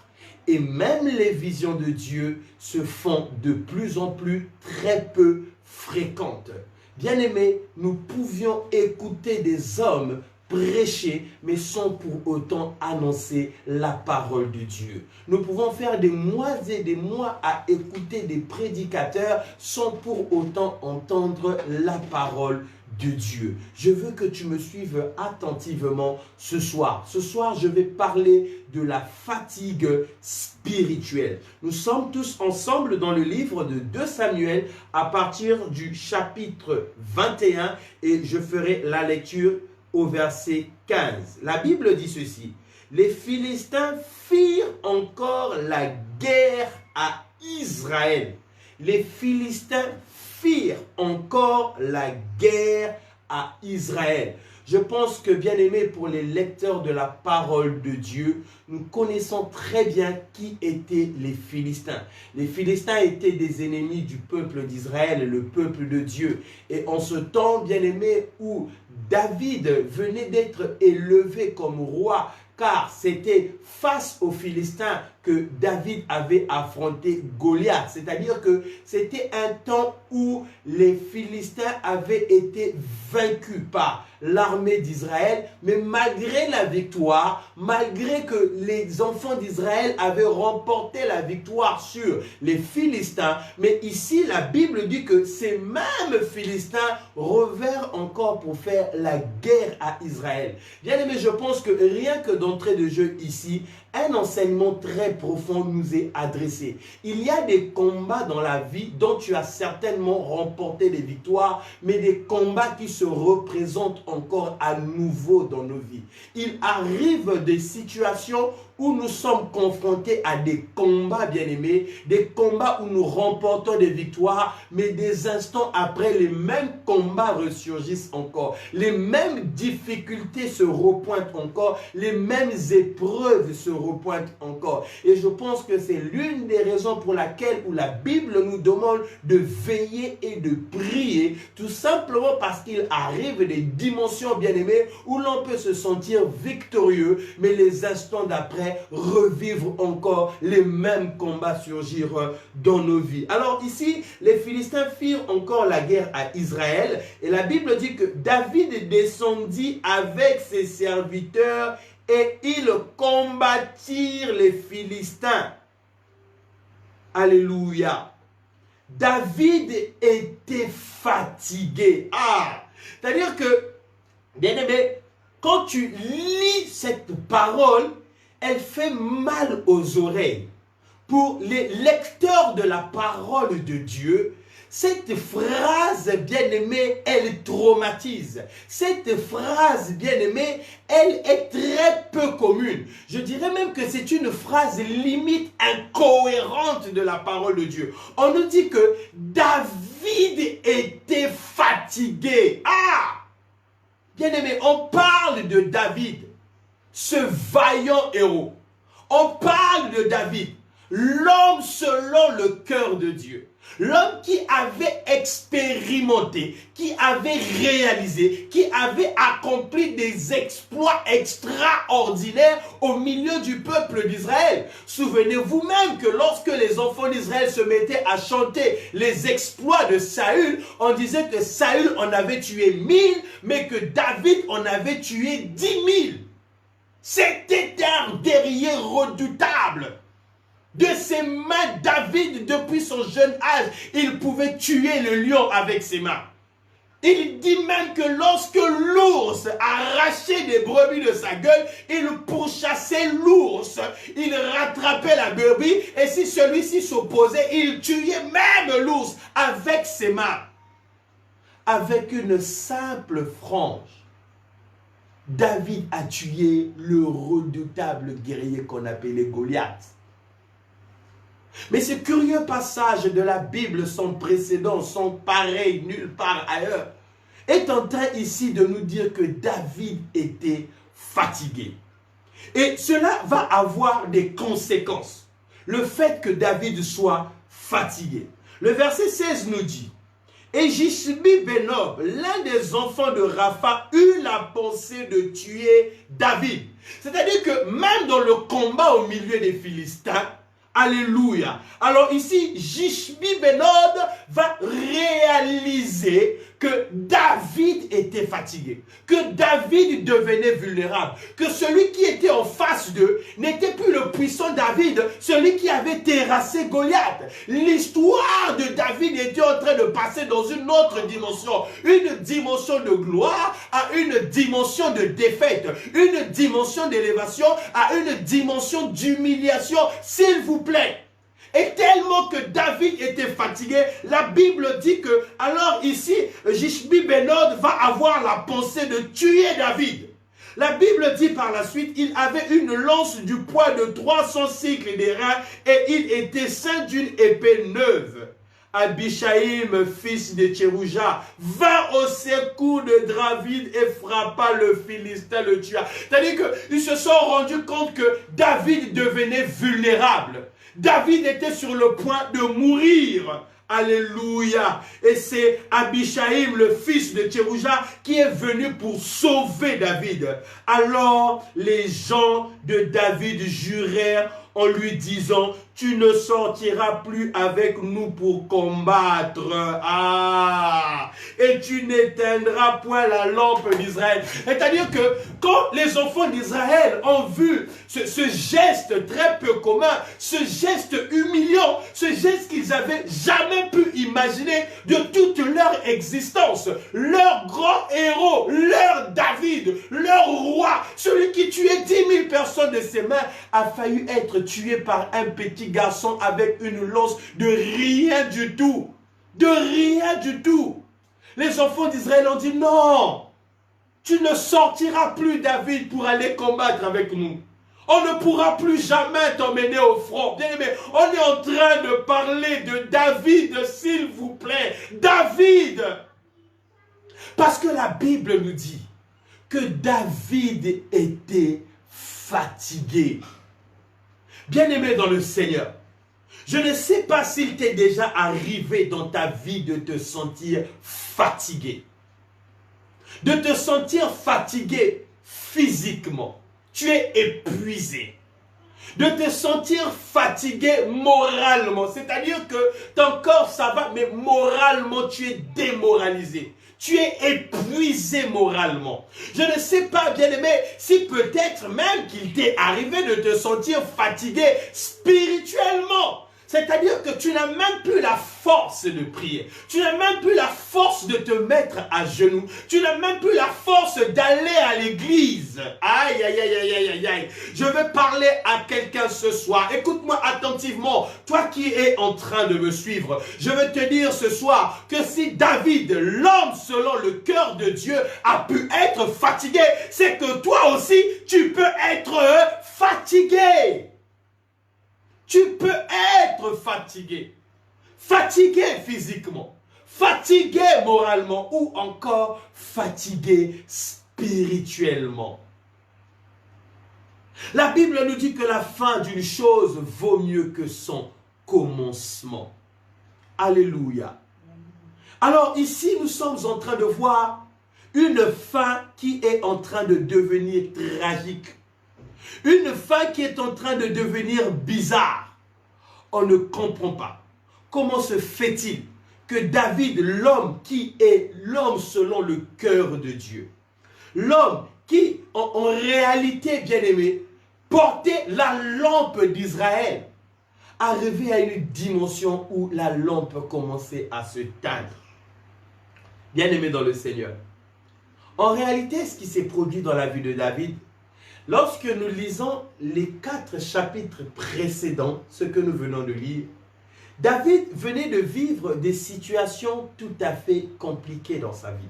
Et même les visions de Dieu se font de plus en plus très peu fréquentes. Bien-aimés, nous pouvions écouter des hommes prêcher, mais sans pour autant annoncer la parole de Dieu. Nous pouvons faire des mois et des mois à écouter des prédicateurs sans pour autant entendre la parole de Dieu. Je veux que tu me suives attentivement ce soir. Ce soir, je vais parler de la fatigue spirituelle. Nous sommes tous ensemble dans le livre de 2 Samuel à partir du chapitre 21 et je ferai la lecture au verset 15. La Bible dit ceci. Les Philistins firent encore la guerre à Israël. Les Philistins firent encore la guerre à Israël. Je pense que, bien aimé, pour les lecteurs de la parole de Dieu, nous connaissons très bien qui étaient les Philistins. Les Philistins étaient des ennemis du peuple d'Israël, le peuple de Dieu. Et en ce temps, bien aimé, où David venait d'être élevé comme roi, car c'était face aux Philistins que David avait affronté Goliath. C'est-à-dire que c'était un temps où les Philistins avaient été vaincus par l'armée d'Israël, mais malgré la victoire, malgré que les enfants d'Israël avaient remporté la victoire sur les Philistins, mais ici la Bible dit que ces mêmes Philistins revinrent encore pour faire la guerre à Israël. Bien aimé, je pense que rien que d'entrée de jeu ici, un enseignement très profond nous est adressé. Il y a des combats dans la vie dont tu as certainement remporté des victoires, mais des combats qui se représentent encore à nouveau dans nos vies. Il arrive des situations où nous sommes confrontés à des combats, bien-aimés, des combats où nous remportons des victoires, mais des instants après, les mêmes combats ressurgissent encore. Les mêmes difficultés se repointent encore, les mêmes épreuves se repointent encore. Et je pense que c'est l'une des raisons pour laquelle où la Bible nous demande de veiller et de prier, tout simplement parce qu'il arrive des dimensions, bien-aimées, où l'on peut se sentir victorieux, mais les instants d'après, revivre encore les mêmes combats surgir dans nos vies. Alors ici, les Philistins firent encore la guerre à Israël et la Bible dit que David descendit avec ses serviteurs et ils combattirent les Philistins. Alléluia. David était fatigué. C'est-à-dire que, bien aimé, quand tu lis cette parole, elle fait mal aux oreilles. Pour les lecteurs de la parole de Dieu, cette phrase, bien-aimée, elle traumatise. Cette phrase, bien-aimée, elle est très peu commune. Je dirais même que c'est une phrase limite incohérente de la parole de Dieu. On nous dit que David était fatigué. Bien-aimé, on parle de David, ce vaillant héros. On parle de David, l'homme selon le cœur de Dieu. L'homme qui avait expérimenté, qui avait réalisé, qui avait accompli des exploits extraordinaires au milieu du peuple d'Israël. Souvenez-vous même que lorsque les enfants d'Israël se mettaient à chanter les exploits de Saül, on disait que Saül en avait tué 1000, mais que David en avait tué 10 000. C'était un guerrier redoutable. De ses mains, David, depuis son jeune âge, il pouvait tuer le lion avec ses mains. Il dit même que lorsque l'ours arrachait des brebis de sa gueule, il pourchassait l'ours, il rattrapait la brebis, et si celui-ci s'opposait, il tuait même l'ours avec ses mains. Avec une simple frange, David a tué le redoutable guerrier qu'on appelait Goliath. Mais ce curieux passage de la Bible sans précédent, sans pareil nulle part ailleurs, est en train ici de nous dire que David était fatigué. Et cela va avoir des conséquences. Le fait que David soit fatigué. Le verset 16 nous dit, « Et Jishbi-Benob, l'un des enfants de Rapha, eut la pensée de tuer David. » C'est-à-dire que même dans le combat au milieu des Philistins, alléluia. Alors ici, Jishbi-Benob va réaliser que David était fatigué, que David devenait vulnérable, que celui qui était en face d'eux n'était plus le puissant David, celui qui avait terrassé Goliath. L'histoire de David était en train de passer dans une autre dimension, une dimension de gloire à une dimension de défaite, une dimension d'élévation à une dimension d'humiliation, s'il vous plaît. Et tellement que David était fatigué, la Bible dit que, alors ici, Ishbi-Benob va avoir la pensée de tuer David. La Bible dit par la suite, il avait une lance du poids de 300 cycles d'airain et il était ceint d'une épée neuve. Abishaïm, fils de Tcherouja, vint au secours de David et frappa le Philistin, le tua. C'est-à-dire qu'ils se sont rendus compte que David devenait vulnérable. David était sur le point de mourir. Alléluia. Et c'est Abishaïm, le fils de Tcherouja, qui est venu pour sauver David. Alors les gens de David jurèrent en lui disant, tu ne sortiras plus avec nous pour combattre. Ah! Et tu n'éteindras point la lampe d'Israël. C'est-à-dire que quand les enfants d'Israël ont vu ce geste très peu commun, ce geste humiliant, ce geste qu'ils n'avaient jamais pu imaginer de toute leur existence, leur grand héros, leur David, leur roi, celui qui tuait 10 000 personnes de ses mains, a failli être tué par un petit garçon avec une lance de rien du tout. De rien du tout. Les enfants d'Israël ont dit non, tu ne sortiras plus David pour aller combattre avec nous. On ne pourra plus jamais t'emmener au front. Bien aimé, on est en train de parler de David, s'il vous plaît. David. Parce que la Bible nous dit que David était fatigué. Bien-aimé dans le Seigneur, je ne sais pas s'il t'est déjà arrivé dans ta vie de te sentir fatigué. De te sentir fatigué physiquement. Tu es épuisé. De te sentir fatigué moralement. C'est-à-dire que ton corps ça va, mais moralement tu es démoralisé. Tu es épuisé moralement. Je ne sais pas, bien-aimé, si peut-être même qu'il t'est arrivé de te sentir fatigué spirituellement. C'est-à-dire que tu n'as même plus la force de prier. Tu n'as même plus la force de te mettre à genoux. Tu n'as même plus la force d'aller à l'église. Aïe, aïe, aïe, aïe, aïe, aïe. Je veux parler à quelqu'un ce soir. Écoute-moi attentivement. Toi qui es en train de me suivre. Je veux te dire ce soir que si David, l'homme selon le cœur de Dieu, a pu être fatigué, c'est que toi aussi, tu peux être fatigué. Tu peux être fatigué. Fatigué physiquement, fatigué moralement ou encore fatigué spirituellement. La Bible nous dit que la fin d'une chose vaut mieux que son commencement. Alléluia. Alors ici, nous sommes en train de voir une fin qui est en train de devenir tragique. Une fin qui est en train de devenir bizarre. On ne comprend pas. Comment se fait-il que David, l'homme qui est l'homme selon le cœur de Dieu, l'homme qui, en réalité, bien-aimé, portait la lampe d'Israël, arrivé à une dimension où la lampe commençait à se teindre. Bien-aimé dans le Seigneur. En réalité, ce qui s'est produit dans la vie de David, lorsque nous lisons les 4 chapitres précédents, ce que nous venons de lire, David venait de vivre des situations tout à fait compliquées dans sa vie.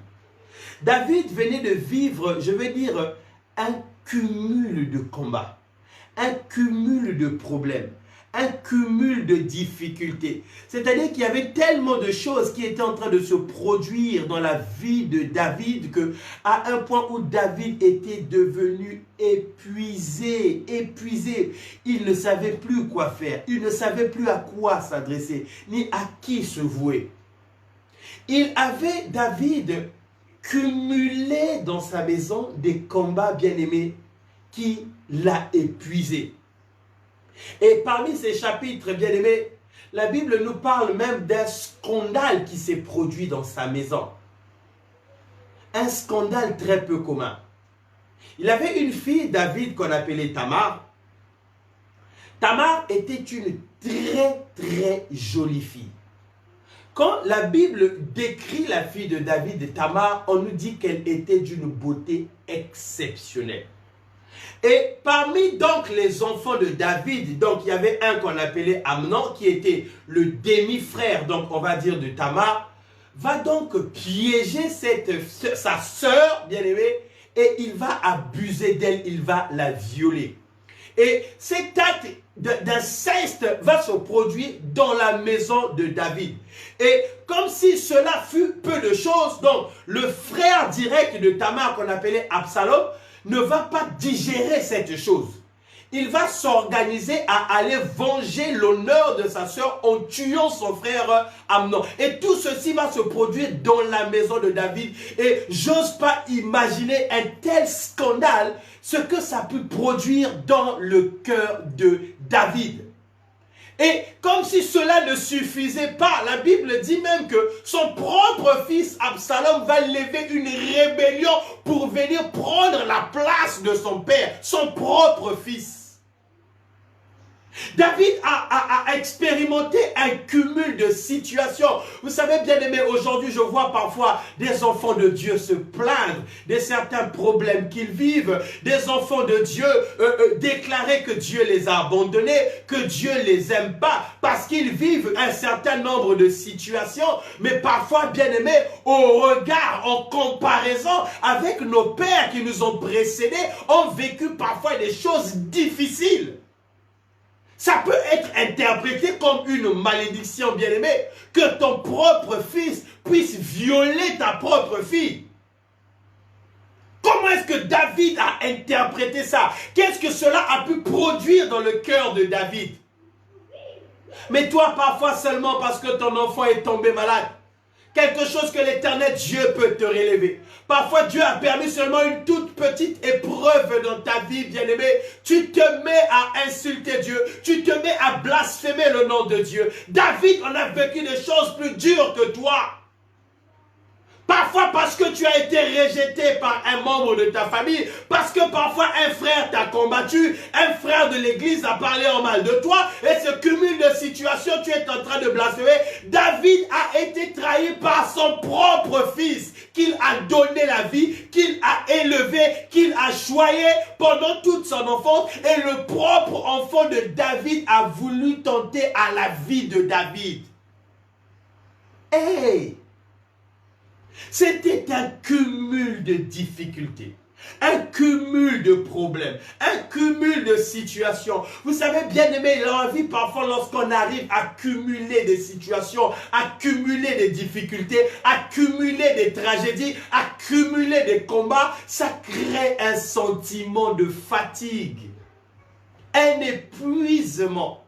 David venait de vivre, je veux dire, un cumul de combats, un cumul de problèmes, un cumul de difficultés. C'est-à-dire qu'il y avait tellement de choses qui étaient en train de se produire dans la vie de David que, à un point où David était devenu épuisé. Il ne savait plus quoi faire. Il ne savait plus à quoi s'adresser, ni à qui se vouer. Il avait, David, cumulé dans sa maison des combats bien-aimés qui l'a épuisé. Et parmi ces chapitres, bien-aimés, la Bible nous parle même d'un scandale qui s'est produit dans sa maison. un scandale très peu commun. Il avait une fille, David, qu'on appelait Tamar. Tamar était une très jolie fille. Quand la Bible décrit la fille de David, Tamar, on nous dit qu'elle était d'une beauté exceptionnelle. Et parmi donc les enfants de David, donc il y avait un qu'on appelait Amnon, qui était le demi-frère, donc on va dire de Tamar, va donc piéger sa sœur bien-aimée, et il va abuser d'elle, il va la violer. Et cet acte d'inceste va se produire dans la maison de David. Et comme si cela fut peu de choses, donc le frère direct de Tamar qu'on appelait Absalom ne va pas digérer cette chose. Il va s'organiser à aller venger l'honneur de sa sœur en tuant son frère Amnon. Et tout ceci va se produire dans la maison de David. Et j'ose pas imaginer un tel scandale, ce que ça peut produire dans le cœur de David. Et comme si cela ne suffisait pas, la Bible dit même que son propre fils Absalom va lever une rébellion pour venir prendre la place de son père, son propre fils. David a expérimenté un cumul de situations. Vous savez, bien aimé, aujourd'hui, je vois parfois des enfants de Dieu se plaindre de certains problèmes qu'ils vivent. Des enfants de Dieu déclarer que Dieu les a abandonnés, que Dieu les aime pas, parce qu'ils vivent un certain nombre de situations. Mais parfois, bien aimé, au regard, en comparaison avec nos pères qui nous ont précédés, ont vécu parfois des choses difficiles. Ça peut être interprété comme une malédiction, bien-aimé, que ton propre fils puisse violer ta propre fille. Comment est-ce que David a interprété ça? Qu'est-ce que cela a pu produire dans le cœur de David? Mais toi, parfois seulement parce que ton enfant est tombé malade, quelque chose que l'Éternel Dieu peut te relever. Parfois, Dieu a permis seulement une toute petite épreuve dans ta vie, bien-aimé. Tu te mets à insulter Dieu. Tu te mets à blasphémer le nom de Dieu. David en a vécu des choses plus dures que toi. Parfois parce que tu as été rejeté par un membre de ta famille, parce que parfois un frère t'a combattu, un frère de l'église a parlé en mal de toi, et ce cumul de situations, tu es en train de blasphémer. David a été trahi par son propre fils, qu'il a donné la vie, qu'il a élevé, qu'il a choyé pendant toute son enfance, et le propre enfant de David a voulu tenter à la vie de David. Hey! C'était un cumul de difficultés, un cumul de problèmes, un cumul de situations. Vous savez, bien aimé, dans la vie, parfois, lorsqu'on arrive à cumuler des situations, à cumuler des difficultés, à cumuler des tragédies, à cumuler des combats, ça crée un sentiment de fatigue, un épuisement.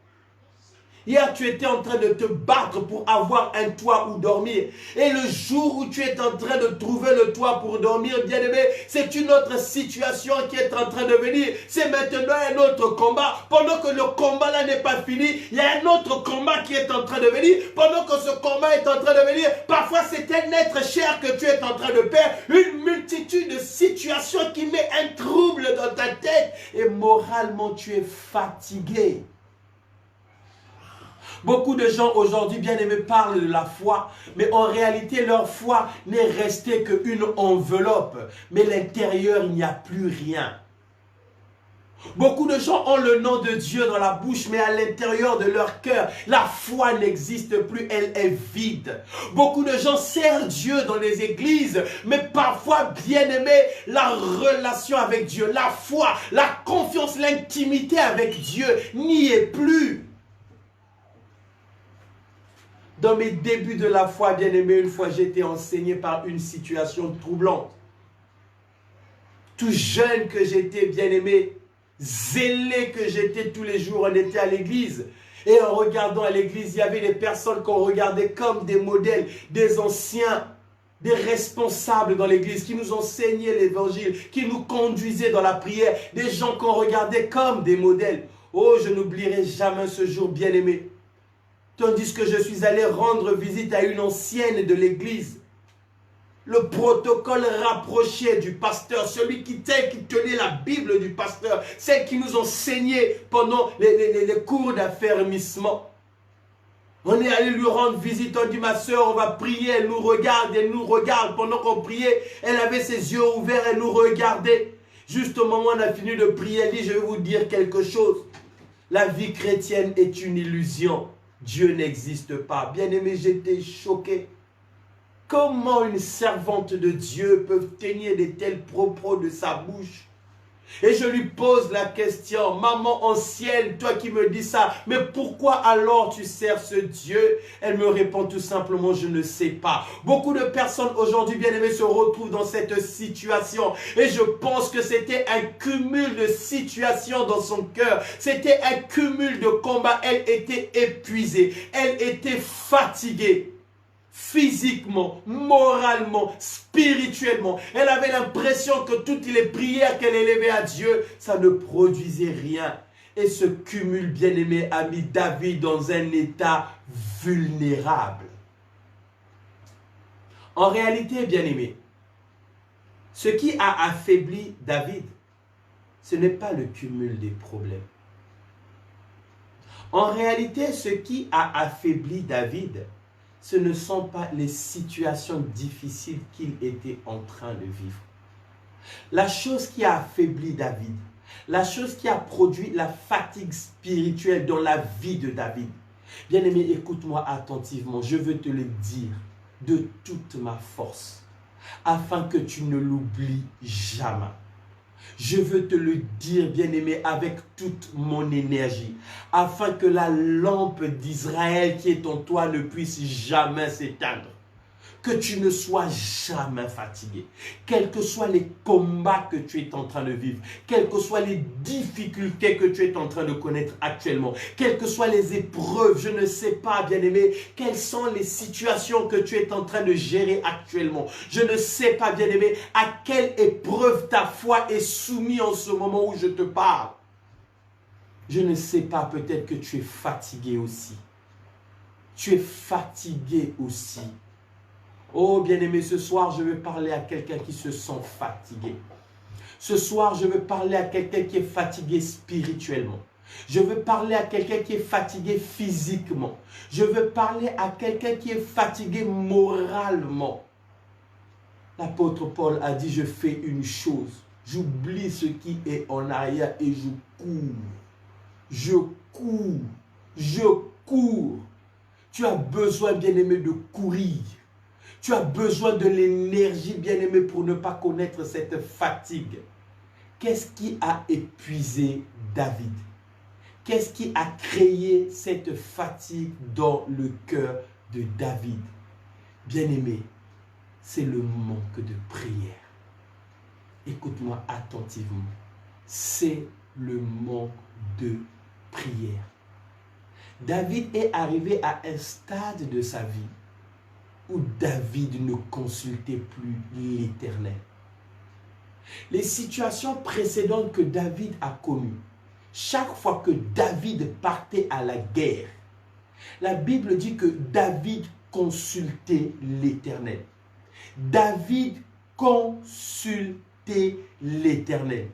Hier, tu étais en train de te battre pour avoir un toit où dormir. Et le jour où tu es en train de trouver le toit pour dormir, bien-aimé, c'est une autre situation qui est en train de venir. C'est maintenant un autre combat. Pendant que le combat-là n'est pas fini, il y a un autre combat qui est en train de venir. Pendant que ce combat est en train de venir, parfois c'est un être cher que tu es en train de perdre. Une multitude de situations qui met un trouble dans ta tête. Et moralement, tu es fatigué. Beaucoup de gens aujourd'hui, bien aimés, parlent de la foi, mais en réalité, leur foi n'est restée qu'une enveloppe. Mais l'intérieur, il n'y a plus rien. Beaucoup de gens ont le nom de Dieu dans la bouche, mais à l'intérieur de leur cœur, la foi n'existe plus, elle est vide. Beaucoup de gens servent Dieu dans les églises, mais parfois, bien aimé, la relation avec Dieu, la foi, la confiance, l'intimité avec Dieu n'y est plus. Dans mes débuts de la foi, bien-aimé, une fois j'ai été enseigné par une situation troublante. Tout jeune que j'étais, bien-aimé, zélé que j'étais tous les jours, on était à l'église. Et en regardant à l'église, il y avait des personnes qu'on regardait comme des modèles, des anciens, des responsables dans l'église qui nous enseignaient l'évangile, qui nous conduisaient dans la prière, des gens qu'on regardait comme des modèles. Oh, je n'oublierai jamais ce jour, bien-aimé. Tandis que je suis allé rendre visite à une ancienne de l'église. le protocole rapproché du pasteur, celui qui tenait la Bible du pasteur, celle qui nous enseignait pendant les cours d'affermissement. On est allé lui rendre visite, on dit ma soeur, on va prier, elle nous regarde pendant qu'on priait, elle avait ses yeux ouverts, elle nous regardait. Juste au moment où on a fini de prier, elle dit, je vais vous dire quelque chose. La vie chrétienne est une illusion. Dieu n'existe pas. Bien-aimé, j'étais choqué. Comment une servante de Dieu peut tenir de tels propos de sa bouche? Et je lui pose la question, maman ancienne, toi qui me dis ça, mais pourquoi alors tu sers ce Dieu? Elle me répond tout simplement, je ne sais pas. Beaucoup de personnes aujourd'hui, bien-aimées, se retrouvent dans cette situation. Et je pense que c'était un cumul de situations dans son cœur. C'était un cumul de combats. Elle était épuisée. Elle était fatiguée. Physiquement, moralement, spirituellement. Elle avait l'impression que toutes les prières qu'elle élevait à Dieu, ça ne produisait rien. Et ce cumul, bien-aimé, a mis David dans un état vulnérable. En réalité, bien-aimé, ce qui a affaibli David, ce n'est pas le cumul des problèmes. En réalité, ce qui a affaibli David, ce ne sont pas les situations difficiles qu'il était en train de vivre. La chose qui a affaibli David, la chose qui a produit la fatigue spirituelle dans la vie de David. Bien-aimé, écoute-moi attentivement, je veux te le dire de toute ma force, afin que tu ne l'oublies jamais. Je veux te le dire, bien-aimé, avec toute mon énergie, afin que la lampe d'Israël qui est en toi ne puisse jamais s'éteindre. Que tu ne sois jamais fatigué. Quels que soient les combats que tu es en train de vivre, quelles que soient les difficultés que tu es en train de connaître actuellement, quelles que soient les épreuves, je ne sais pas, bien-aimé, quelles sont les situations que tu es en train de gérer actuellement. Je ne sais pas, bien-aimé, à quelle épreuve ta foi est soumise en ce moment où je te parle. Je ne sais pas, peut-être que tu es fatigué aussi. Tu es fatigué aussi. Oh bien-aimé, ce soir, je veux parler à quelqu'un qui se sent fatigué. Ce soir, je veux parler à quelqu'un qui est fatigué spirituellement. Je veux parler à quelqu'un qui est fatigué physiquement. Je veux parler à quelqu'un qui est fatigué moralement. L'apôtre Paul a dit, je fais une chose. J'oublie ce qui est en arrière et je cours. Je cours. Je cours. Tu as besoin, bien-aimé, de courir. Tu as besoin de l'énergie, bien-aimé, pour ne pas connaître cette fatigue. Qu'est-ce qui a épuisé David? Qu'est-ce qui a créé cette fatigue dans le cœur de David? Bien-aimé, c'est le manque de prière. Écoute-moi attentivement. C'est le manque de prière. David est arrivé à un stade de sa vie où David ne consultait plus l'Éternel. Les situations précédentes que David a connues, chaque fois que David partait à la guerre, la Bible dit que David consultait l'Éternel. David consultait l'Éternel.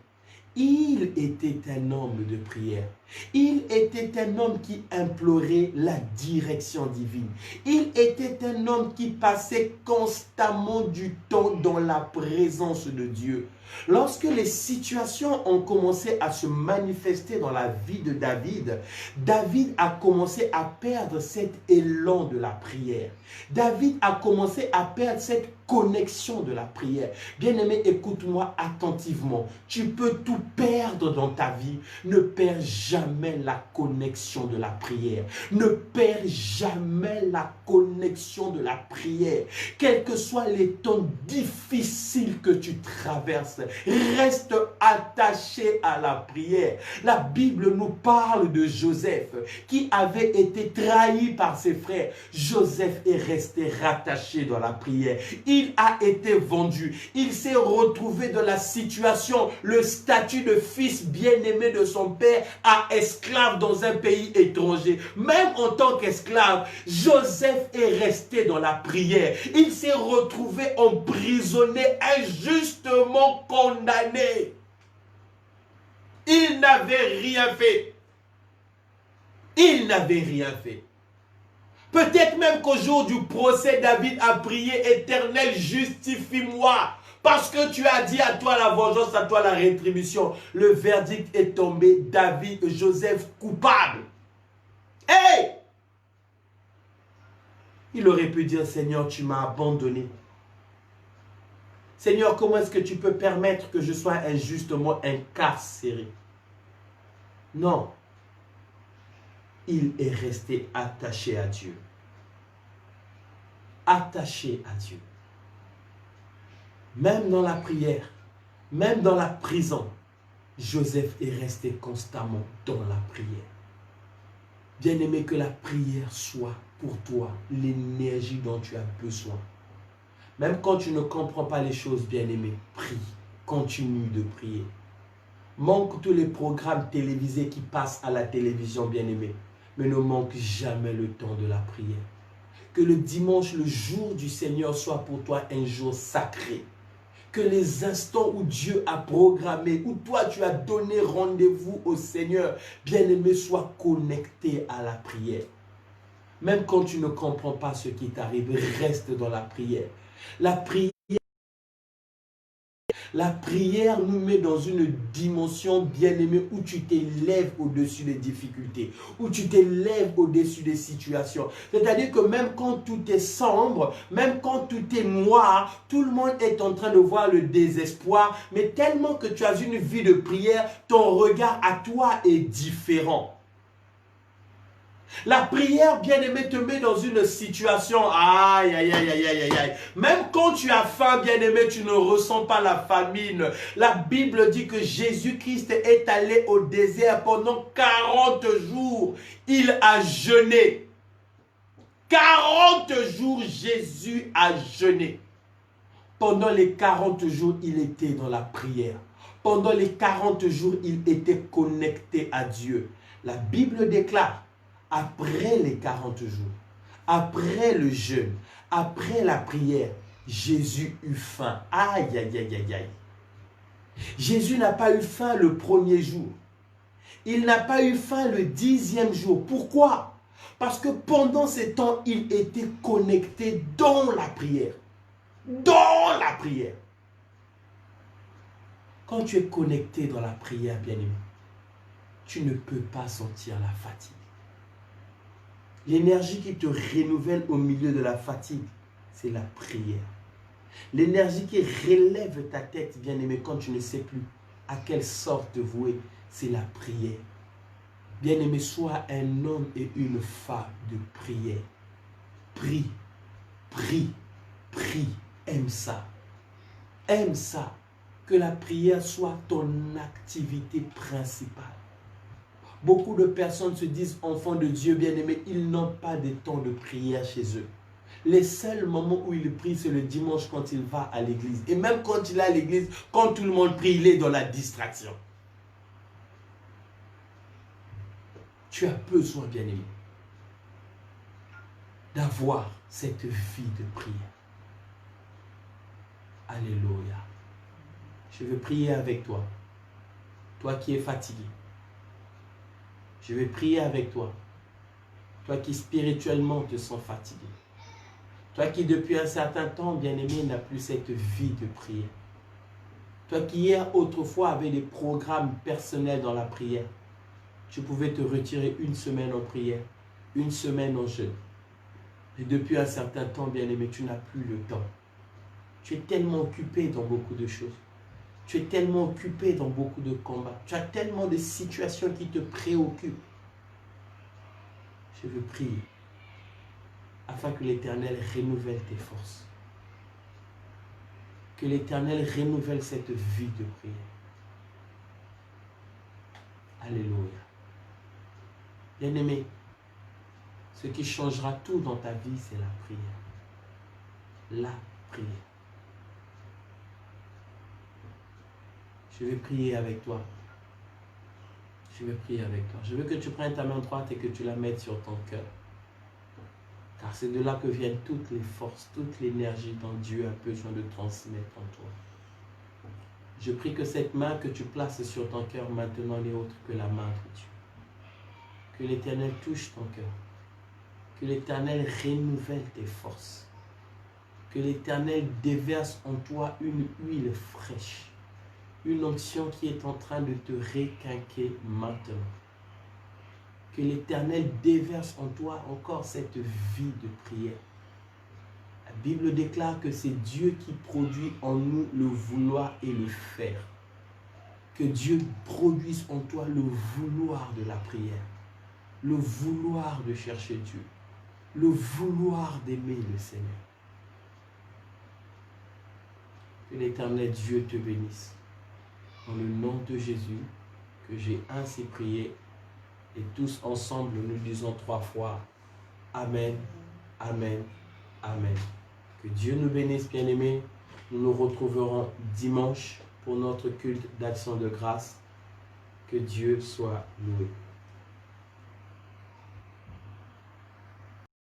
Il était un homme de prière. Il était un homme qui implorait la direction divine. Il était un homme qui passait constamment du temps dans la présence de Dieu. Lorsque les situations ont commencé à se manifester dans la vie de David, David a commencé à perdre cet élan de la prière. David a commencé à perdre cette connexion de la prière. Bien-aimé, écoute-moi attentivement. Tu peux tout perdre dans ta vie. Ne perds jamais la connexion de la prière. Ne perds jamais la connexion de la prière. Quels que soient les temps difficiles que tu traverses, reste attaché à la prière. La Bible nous parle de Joseph qui avait été trahi par ses frères. Joseph est resté rattaché dans la prière. Il a été vendu. Il s'est retrouvé dans la situation, le statut de fils bien-aimé de son père a esclave dans un pays étranger. Même en tant qu'esclave, Joseph est resté dans la prière. Il s'est retrouvé emprisonné, injustement condamné. Il n'avait rien fait. Il n'avait rien fait. Peut-être même qu'au jour du procès, David a prié, Éternel, justifie-moi. Parce que tu as dit à toi la vengeance, à toi la rétribution. Le verdict est tombé, David, Joseph, coupable. Hey! Il aurait pu dire, Seigneur, tu m'as abandonné. Seigneur, comment est-ce que tu peux permettre que je sois injustement incarcéré? Non. Il est resté attaché à Dieu. Attaché à Dieu. Même dans la prière, même dans la prison, Joseph est resté constamment dans la prière. Bien-aimé, que la prière soit pour toi l'énergie dont tu as besoin. Même quand tu ne comprends pas les choses, bien-aimé, prie. Continue de prier. Manque tous les programmes télévisés qui passent à la télévision, bien-aimé. Mais ne manque jamais le temps de la prière. Que le dimanche, le jour du Seigneur, soit pour toi un jour sacré. Que les instants où Dieu a programmé, où toi tu as donné rendez-vous au Seigneur, bien-aimé, soient connectés à la prière. Même quand tu ne comprends pas ce qui t'arrive, reste dans la prière. La prière nous met dans une dimension, bien-aimée, où tu t'élèves au-dessus des difficultés, où tu t'élèves au-dessus des situations. C'est-à-dire que même quand tout est sombre, même quand tout est noir, tout le monde est en train de voir le désespoir, mais tellement que tu as une vie de prière, ton regard à toi est différent. La prière, bien-aimé, te met dans une situation, aïe, aïe, aïe, aïe, aïe, aïe. Même quand tu as faim, bien-aimé, tu ne ressens pas la famine. La Bible dit que Jésus-Christ est allé au désert pendant 40 jours. Il a jeûné. 40 jours, Jésus a jeûné. Pendant les 40 jours, il était dans la prière. Pendant les 40 jours, il était connecté à Dieu. La Bible déclare, après les 40 jours, après le jeûne, après la prière, Jésus eut faim. Aïe, aïe, aïe, aïe, aïe. Jésus n'a pas eu faim le premier jour. Il n'a pas eu faim le 10e jour. Pourquoi? Parce que pendant ces temps, il était connecté dans la prière. Dans la prière. Quand tu es connecté dans la prière, bien-aimé, tu ne peux pas sentir la fatigue. L'énergie qui te renouvelle au milieu de la fatigue, c'est la prière. L'énergie qui relève ta tête, bien-aimé, quand tu ne sais plus à quelle sorte te vouer, c'est la prière. Bien-aimé, sois un homme et une femme de prière. Prie, prie, prie. Aime ça. Aime ça. Que la prière soit ton activité principale. Beaucoup de personnes se disent enfants de Dieu bien-aimés, ils n'ont pas de temps de prière chez eux. Les seuls moments où il prie, c'est le dimanche quand il va à l'église. Et même quand il est à l'église, quand tout le monde prie, il est dans la distraction. Tu as besoin, bien-aimé, d'avoir cette vie de prière. Alléluia. Je veux prier avec toi. Toi qui es fatigué. Je vais prier avec toi. Toi qui spirituellement te sens fatigué. Toi qui depuis un certain temps, bien-aimé, n'as plus cette vie de prière. Toi qui hier, autrefois, avais des programmes personnels dans la prière. Tu pouvais te retirer une semaine en prière, une semaine en jeûne. Et depuis un certain temps, bien-aimé, tu n'as plus le temps. Tu es tellement occupé dans beaucoup de choses. Tu es tellement occupé dans beaucoup de combats. Tu as tellement de situations qui te préoccupent. Je veux prier afin que l'Éternel renouvelle tes forces. Que l'Éternel renouvelle cette vie de prière. Alléluia. Bien-aimé, ce qui changera tout dans ta vie, c'est la prière. La prière. Je vais prier avec toi. Je vais prier avec toi. Je veux que tu prennes ta main droite et que tu la mettes sur ton cœur. Car c'est de là que viennent toutes les forces, toute l'énergie dont Dieu a besoin de transmettre en toi. Je prie que cette main que tu places sur ton cœur maintenant n'est autre que la main de Dieu. Que l'Éternel touche ton cœur. Que l'Éternel renouvelle tes forces. Que l'Éternel déverse en toi une huile fraîche. Une onction qui est en train de te requinquer maintenant. Que l'Éternel déverse en toi encore cette vie de prière. La Bible déclare que c'est Dieu qui produit en nous le vouloir et le faire. Que Dieu produise en toi le vouloir de la prière. Le vouloir de chercher Dieu. Le vouloir d'aimer le Seigneur. Que l'Éternel Dieu te bénisse. Dans le nom de Jésus, que j'ai ainsi prié. Et tous ensemble, nous disons 3 fois. Amen, Amen, Amen. Que Dieu nous bénisse, bien-aimés. Nous nous retrouverons dimanche pour notre culte d'action de grâce. Que Dieu soit loué.